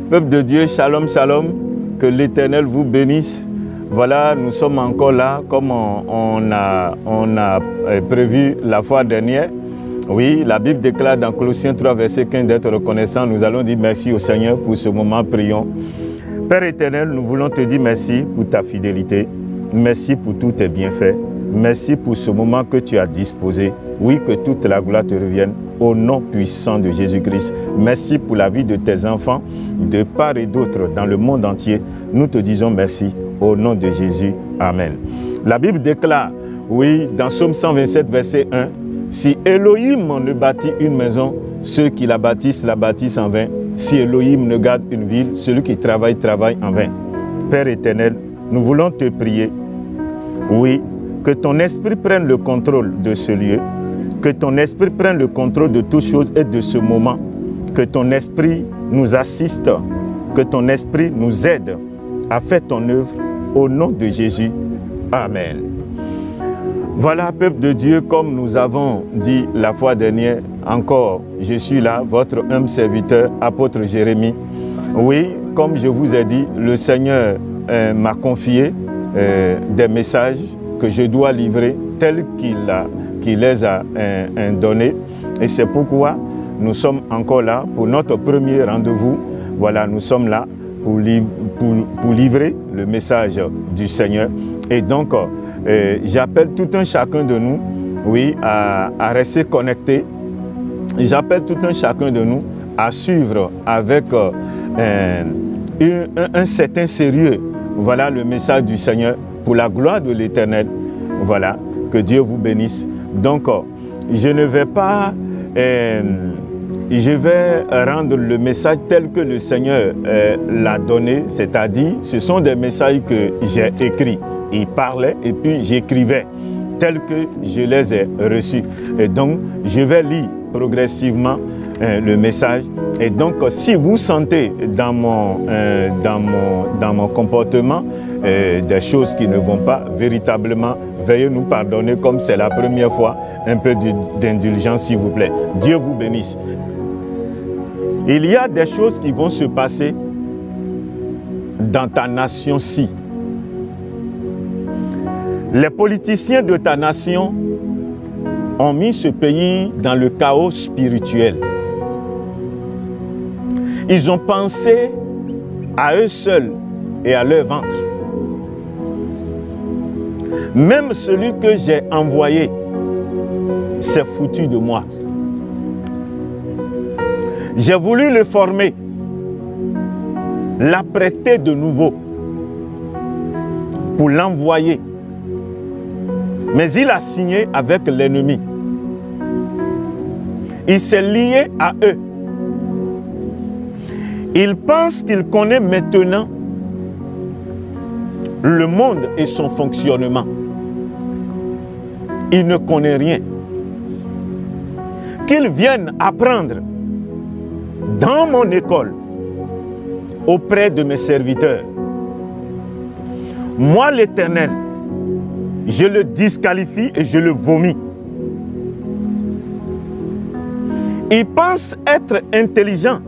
Peuple de Dieu, shalom, shalom, que l'Éternel vous bénisse. Voilà, nous sommes encore là, comme on a prévu la fois dernière. Oui, la Bible déclare dans Colossiens 3, verset 15 d'être reconnaissant. Nous allons dire merci au Seigneur pour ce moment, prions. Père éternel, nous voulons te dire merci pour ta fidélité. Merci pour tous tes bienfaits. Merci pour ce moment que tu as disposé. Oui, que toute la gloire te revienne au nom puissant de Jésus-Christ. Merci pour la vie de tes enfants, de part et d'autre dans le monde entier. Nous te disons merci au nom de Jésus. Amen. La Bible déclare, oui, dans Psaume 127, verset 1, « Si Elohim ne bâtit une maison, ceux qui la bâtissent en vain. Si Elohim ne garde une ville, celui qui travaille, travaille en vain. » Père éternel, nous voulons te prier, oui, que ton esprit prenne le contrôle de ce lieu, que ton esprit prenne le contrôle de toutes choses et de ce moment, que ton esprit nous assiste, que ton esprit nous aide à faire ton œuvre au nom de Jésus. Amen. Voilà, peuple de Dieu, comme nous avons dit la fois dernière, encore, je suis là, votre humble serviteur, apôtre Jérémie. Oui, comme je vous ai dit, le Seigneur m'a confié des messages que je dois livrer tels qu'il les a donnés. Et c'est pourquoi nous sommes encore là pour notre premier rendez-vous. Voilà, nous sommes là pour livrer le message du Seigneur. Et donc, j'appelle tout un chacun de nous, oui, à rester connecté. J'appelle tout un chacun de nous à suivre avec un certain sérieux, voilà, le message du Seigneur pour la gloire de l'Éternel. Voilà, que Dieu vous bénisse. Donc, je ne vais pas... je vais rendre le message tel que le Seigneur l'a donné, c'est-à-dire, ce sont des messages que j'ai écrits. Il parlait et puis j'écrivais, tels que je les ai reçus. Et donc, je vais lire progressivement le message. Et donc, si vous sentez dans mon comportement des choses qui ne vont pas, véritablement, veuillez nous pardonner comme c'est la première fois, un peu d'indulgence s'il vous plaît. Dieu vous bénisse. Il y a des choses qui vont se passer dans ta nation-ci. Les politiciens de ta nation ont mis ce pays dans le chaos spirituel. Ils ont pensé à eux seuls et à leur ventre. Même celui que j'ai envoyé s'est foutu de moi. J'ai voulu le former, l'apprêter de nouveau pour l'envoyer. Mais il a signé avec l'ennemi. Il s'est lié à eux. Il pense qu'il connaît maintenant le monde et son fonctionnement. Il ne connaît rien. Qu'il vienne apprendre dans mon école auprès de mes serviteurs. Moi, l'Éternel, je le disqualifie et je le vomis. Il pense être intelligent.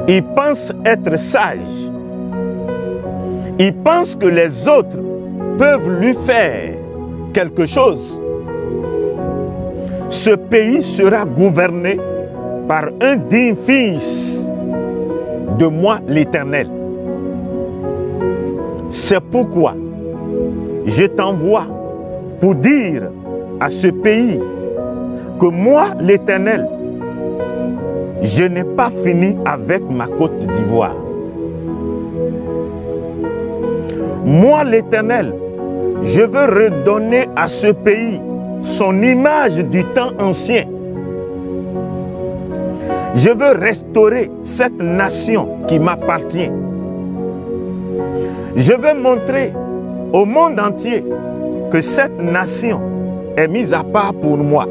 Il pense être sage. Il pense que les autres peuvent lui faire quelque chose. Ce pays sera gouverné par un digne fils de moi, l'Éternel. C'est pourquoi je t'envoie pour dire à ce pays que moi, l'Éternel, je n'ai pas fini avec ma Côte d'Ivoire. Moi, l'Éternel, je veux redonner à ce pays son image du temps ancien. Je veux restaurer cette nation qui m'appartient. Je veux montrer au monde entier que cette nation est mise à part pour moi.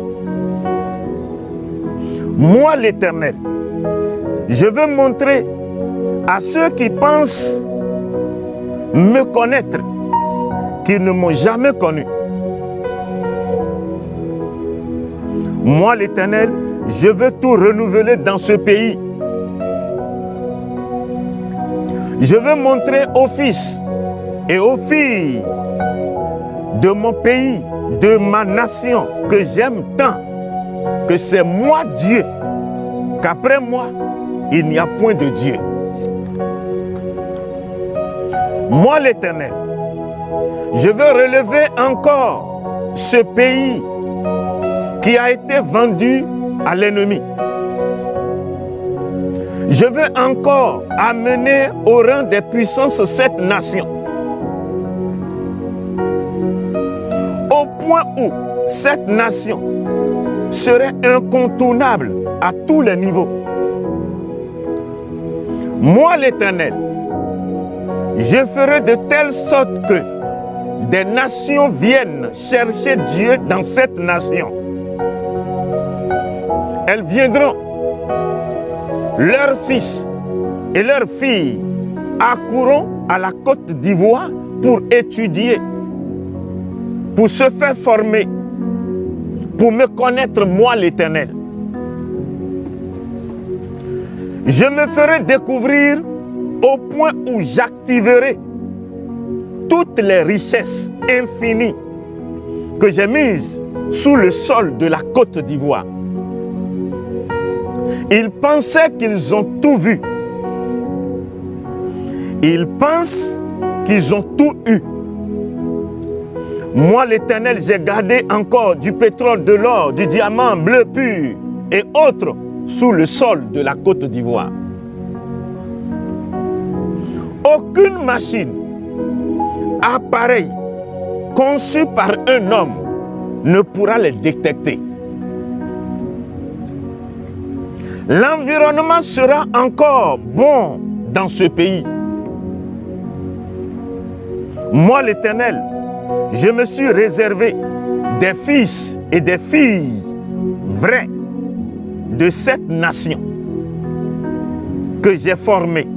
Moi, l'Éternel, je veux montrer à ceux qui pensent me connaître, qu'ils ne m'ont jamais connu. Moi, l'Éternel, je veux tout renouveler dans ce pays. Je veux montrer aux fils et aux filles de mon pays, de ma nation, que j'aime tant, que c'est moi Dieu, qu'après moi, il n'y a point de Dieu. Moi l'Éternel, je veux relever encore ce pays qui a été vendu à l'ennemi. Je veux encore amener au rang des puissances cette nation. Au point où cette nation serait incontournable à tous les niveaux. Moi l'Éternel, je ferai de telle sorte que des nations viennent chercher Dieu dans cette nation. Elles viendront, leurs fils et leurs filles accourront à la Côte d'Ivoire pour étudier, pour se faire former, pour me connaître moi l'Éternel. Je me ferai découvrir au point où j'activerai toutes les richesses infinies que j'ai mises sous le sol de la Côte d'Ivoire. Ils pensaient qu'ils ont tout vu. Ils pensent qu'ils ont tout eu. Moi, l'Éternel, j'ai gardé encore du pétrole, de l'or, du diamant bleu pur et autres sous le sol de la Côte d'Ivoire. Aucune machine, appareil conçu par un homme ne pourra les détecter. L'environnement sera encore bon dans ce pays. Moi, l'Éternel, je me suis réservé des fils et des filles vrais de cette nation que j'ai formés,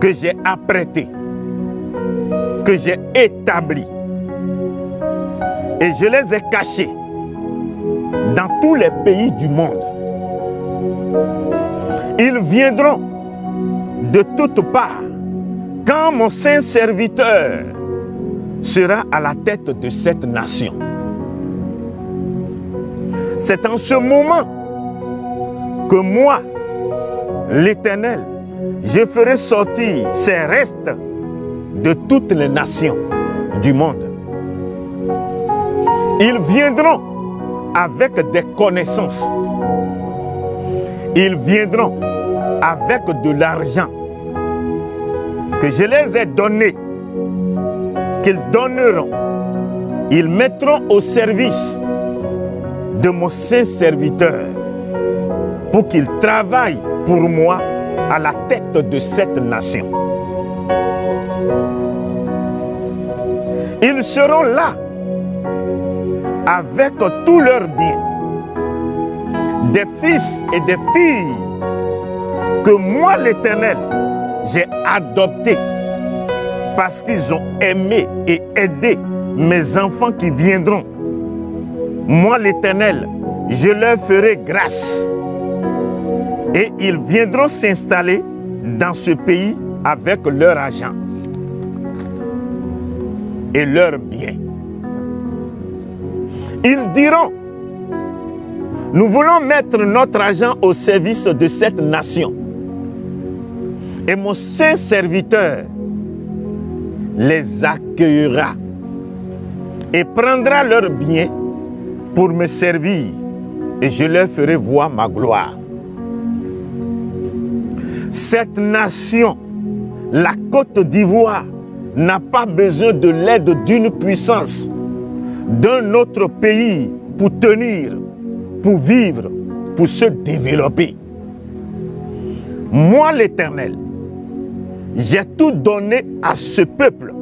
que j'ai apprêtés, que j'ai établis. Et je les ai cachés dans tous les pays du monde. Ils viendront de toutes parts quand mon saint serviteur sera à la tête de cette nation. C'est en ce moment que moi, l'Éternel, je ferai sortir ces restes de toutes les nations du monde. Ils viendront avec des connaissances. Ils viendront avec de l'argent que je les ai donné, qu'ils donneront. Ils mettront au service de mon saint serviteur pour qu'il travaille pour moi à la tête de cette nation. Ils seront là avec tous leurs biens, des fils et des filles que moi l'Éternel j'ai adoptés parce qu'ils ont aimé et aidé mes enfants qui viendront. Moi l'Éternel, je leur ferai grâce et ils viendront s'installer dans ce pays avec leur argent et leurs biens. Ils diront, nous voulons mettre notre argent au service de cette nation. Et mon saint serviteur les accueillera et prendra leurs biens pour me servir et je leur ferai voir ma gloire. Cette nation, la Côte d'Ivoire, n'a pas besoin de l'aide d'une puissance, d'un autre pays pour tenir, pour vivre, pour se développer. Moi, l'Éternel, j'ai tout donné à ce peuple,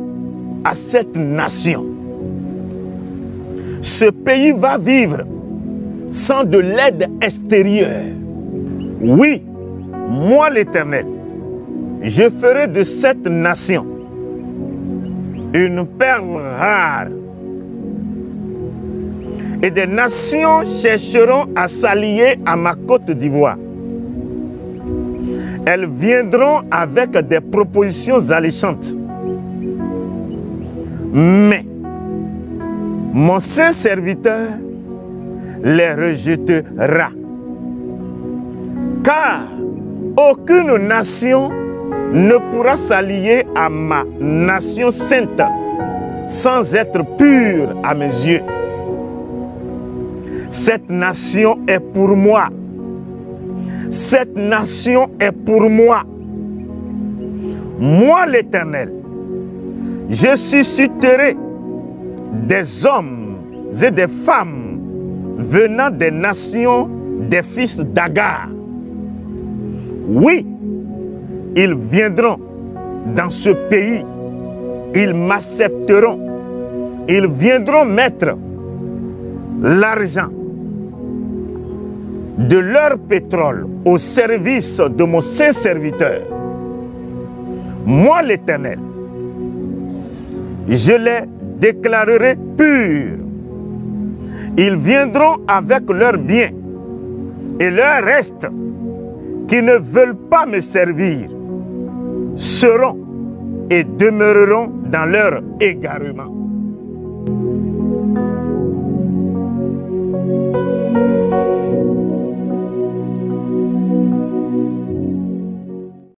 à cette nation. Ce pays va vivre sans de l'aide extérieure. Oui, moi l'Éternel, je ferai de cette nation une perle rare. Et des nations chercheront à s'allier à ma Côte d'Ivoire. Elles viendront avec des propositions alléchantes. Mais mon saint serviteur les rejettera. Car aucune nation ne pourra s'allier à ma nation sainte sans être pure à mes yeux. Cette nation est pour moi. Cette nation est pour moi. Moi l'Éternel, je susciterai des hommes et des femmes venant des nations des fils d'Agar. Oui, ils viendront dans ce pays, ils m'accepteront, ils viendront mettre l'argent de leur pétrole au service de mon saint serviteur. Moi l'Éternel, je les déclarerai purs. Ils viendront avec leurs biens et leur reste qui ne veulent pas me servir seront et demeureront dans leur égarement.